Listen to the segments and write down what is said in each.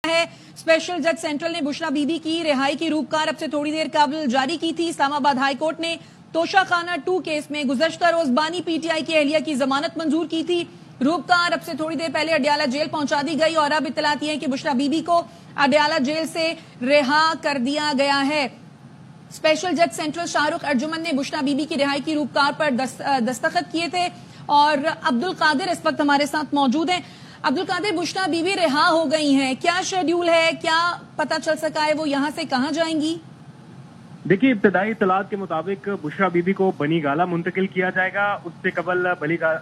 है। स्पेशल जज सेंट्रल ने बुशरा बीबी की रिहाई की रूपकार अब से थोड़ी देर कबल जारी की थी। इस्लामाबाद हाई कोर्ट ने तोशाखाना 2 केस में गुज़श्ता रोज बानी पीटीआई की अहलिया की जमानत मंजूर की थी। रूपकार अब से थोड़ी देर पहले अडयाला जेल पहुंचा दी गई और अब इत्तलाती है कि बुशरा बीबी को अडयाला जेल से रिहा कर दिया गया है। स्पेशल जज सेंट्रल शाहरुख अर्जुमन ने बुशरा बीबी की रिहाई की रूपकार पर दस्तखत किए थे और अब्दुल कादिर इस वक्त हमारे साथ मौजूद हैं। अब्दुल कादिर, बुशरा बीबी रिहा हो गई हैं, क्या शेड्यूल है, क्या पता चल सका है वो यहाँ से कहाँ जाएंगी? देखिए, इब्तदाई इत्तलात के मुताबिक बुशरा बीबी को बनी गाला मुंतकिल किया जाएगा। उससे कबल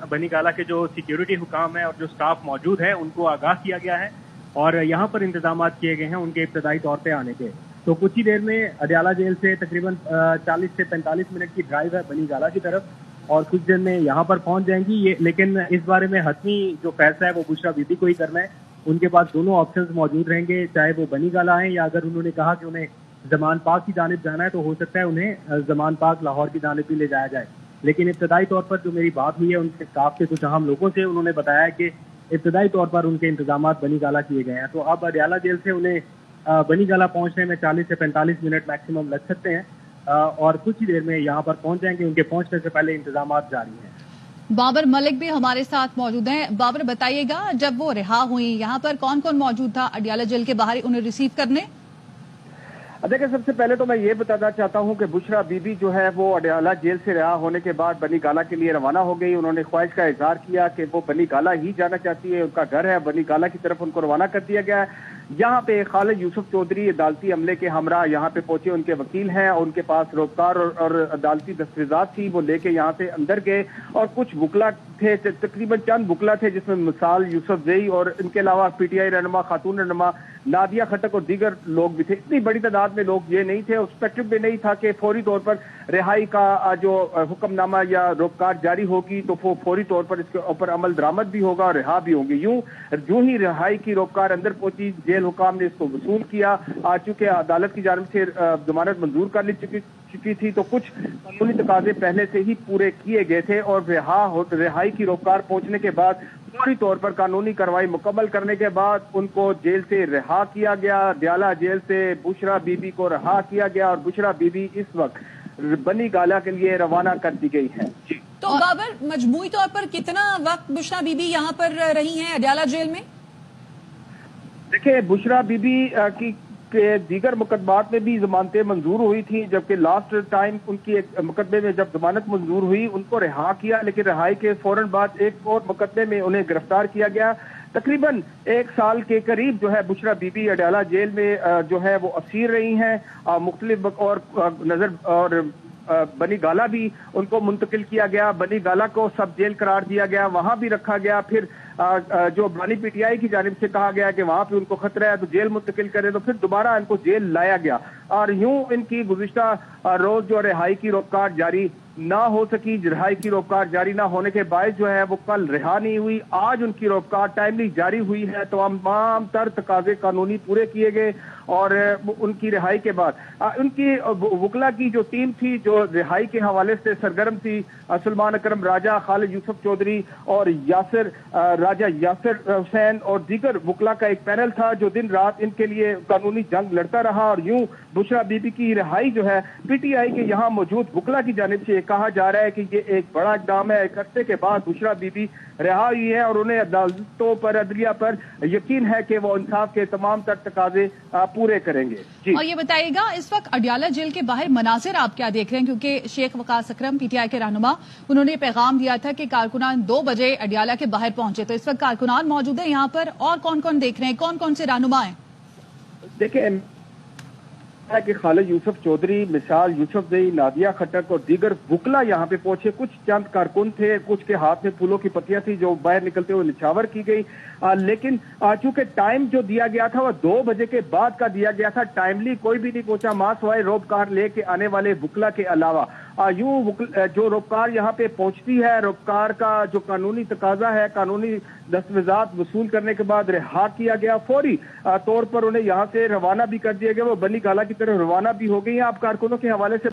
बनी गाला के जो सिक्योरिटी हुकाम है और जो स्टाफ मौजूद है उनको आगाह किया गया है और यहाँ पर इंतजाम किए गए हैं उनके इब्तदाई तौर पे आने के। तो कुछ ही देर में अडयाला जेल से तकरीबन 40 से 45 मिनट की ड्राइव है बनी गाला की तरफ और कुछ देर में यहाँ पर पहुंच जाएंगी ये। लेकिन इस बारे में हतमी जो फैसला है वो बुशरा बीबी को ही करना है। उनके पास दोनों ऑप्शंस मौजूद रहेंगे, चाहे वो बनी गाला आए या अगर उन्होंने कहा कि उन्हें जमान पाक की जानिब जाना है तो हो सकता है उन्हें जमान पाक लाहौर की जानिब भी ले जाया जाए। लेकिन इब्तदाई तौर पर जो मेरी बात हुई है उनके स्टाफ के कुछ अहम लोगों से, उन्होंने बताया है कि इब्तदाई तौर पर उनके इंतजाम बनी गाला किए गए हैं। तो अब अडयाला जेल से उन्हें बनी गाला पहुंचने में 40 से 45 मिनट मैक्सिमम लग सकते हैं और कुछ ही देर में यहाँ पर पहुंच जाएंगे। उनके पहुंचने से पहले इंतजाम जारी हैं। बाबर मलिक भी हमारे साथ मौजूद हैं। बाबर, बताइएगा, जब वो रिहा हुई यहाँ पर कौन कौन मौजूद था अडयाला जेल के बाहर उन्हें रिसीव करने? देखिए, सबसे पहले तो मैं ये बताना चाहता हूं कि बुशरा बीबी जो है वो अडयाला जेल से रिहा होने के बाद बनी गाला के लिए रवाना हो गई। उन्होंने ख्वाहिश का इजहार किया कि वो बनी गाला ही जाना चाहती है, उनका घर है बनी गाला की तरफ, उनको रवाना कर दिया गया है। यहाँ पे खालिद यूसुफ चौधरी अदालती अमले के हमरा यहाँ पे पहुंचे, उनके वकील हैं और उनके पास रोककार और अदालती दस्तावेजात थी, वो लेके यहाँ से अंदर गए और कुछ बुकला थे, तकरीबन चंद बुकला थे जिसमें मिसाल यूसुफ जई और इनके अलावा पीटीआई रहनुमा, खातून रहनुमा नादिया खटक और दीगर लोग भी थे। इतनी बड़ी तादाद में लोग ये नहीं थे, एक्सपेक्टेड भी नहीं था कि फौरी तौर पर रिहाई का जो हुक्मनामा या रोककार जारी होगी तो वो फौरी तौर पर इसके ऊपर अमल दरामद भी होगा और रिहा भी होंगे। यूं ही रिहाई की रोककार अंदर पहुंची, जेल हुकाम ने इसको वसूल किया। चूंकि अदालत की जानिब से जमानत मंजूर कर ली चुकी थी तो कुछ कानूनी तकाजे पहले से ही पूरे किए गए थे और रिहाई की रोककार पहुंचने के बाद फौरी तौर पर कानूनी कार्रवाई मुकम्मल करने के बाद उनको जेल से रिहा किया गया। अडयाला जेल से बुशरा बीबी को रिहा किया गया और बुशरा बीबी इस वक्त बनी गाला के लिए रवाना कर दी गई है। जी, तो बाबर, मजमूई तौर पर कितना वक्त बुशरा बीबी यहाँ पर रही हैं अडयाला जेल में? देखिए, बुशरा बीबी की के दीगर मुकदमात में भी जमानतें मंजूर हुई थी, जबकि लास्ट टाइम उनकी एक मुकदमे में जब जमानत मंजूर हुई उनको रिहा किया, लेकिन रिहाई के फौरन बाद एक और मुकदमे में उन्हें गिरफ्तार किया गया। तकरीबन 1 साल के करीब जो है बुशरा बीबी अडयाला जेल में जो है वो असीर रही हैं। मुख्तलिफ और नजर और बनी गाला भी उनको मुंतकिल किया गया, बनी गाला को सब जेल करार दिया गया, वहां भी रखा गया। फिर जो बानी पीटीआई की जानिब से कहा गया कि वहां पे उनको खतरा है तो जेल मुंतकिल करें, तो फिर दोबारा इनको जेल लाया गया और यूं इनकी गुज़िश्ता रोज जो रिहाई की रोककार जारी ना हो सकी। रिहाई की रोककार जारी ना होने के बायस जो है वो कल रिहा नहीं हुई। आज उनकी रोककार टाइमली जारी हुई है, तो तमाम तर तकाजे कानूनी पूरे किए गए और उनकी रिहाई के बाद उनकी वकला की जो टीम थी जो रिहाई के हवाले से सरगर्म थी, सलमान अकरम राजा, खालिद यूसुफ चौधरी और राजा यासिर हुसैन और दीगर वकला का एक पैनल था जो दिन रात इनके लिए कानूनी जंग लड़ता रहा। और यूं बुशरा बीबी की रिहाई जो है पीटीआई के यहाँ मौजूद वकला की जानिब से कहा जा रहा है कि ये एक बड़ा इक़दाम है। एक अरसे के बाद बुशरा बीबी रिहा हुई है और उन्हें अदालतों पर, अदलिया पर यकीन है कि वो इंसाफ के तमाम तर तकाजे पूरे करेंगे। जी, और ये बताइएगा, इस वक्त अडयाला जेल के बाहर मनाजिर आप क्या देख रहे हैं? क्योंकि शेख वकास अकरम पीटीआई के रहनुमा, उन्होंने पैगाम दिया था कि कारकुनान 2 बजे अडयाला के बाहर पहुंचे, तो इस वक्त कारकुनान मौजूद है यहाँ पर और कौन कौन देख रहे हैं, कौन कौन से रहनुमा हैं? देखिए कि खालिद यूसुफ चौधरी, मिसाल यूसुफ जई, नादिया खटक और दीगर वकला यहाँ पे पहुंचे। कुछ चंद कारकुन थे, कुछ के हाथ में फूलों की पत्तियां थी जो बाहर निकलते हुए निछावर की गई। लेकिन चूंकि टाइम जो दिया गया था वो 2 बजे के बाद का दिया गया था, टाइमली कोई भी नहीं पहुंचा मासवाए रोबकार लेके आने वाले वकला के अलावा। यूं जो रोबकार यहाँ पे पहुंचती है, रोबकार का जो कानूनी तकाजा है, कानूनी दस्तावेजात वसूल करने के बाद रिहा किया गया। फौरी तौर पर उन्हें यहाँ से रवाना भी कर दिया गया, वो बनी गाला की तरफ रवाना भी हो गई है। आप कारकुनों के हवाले से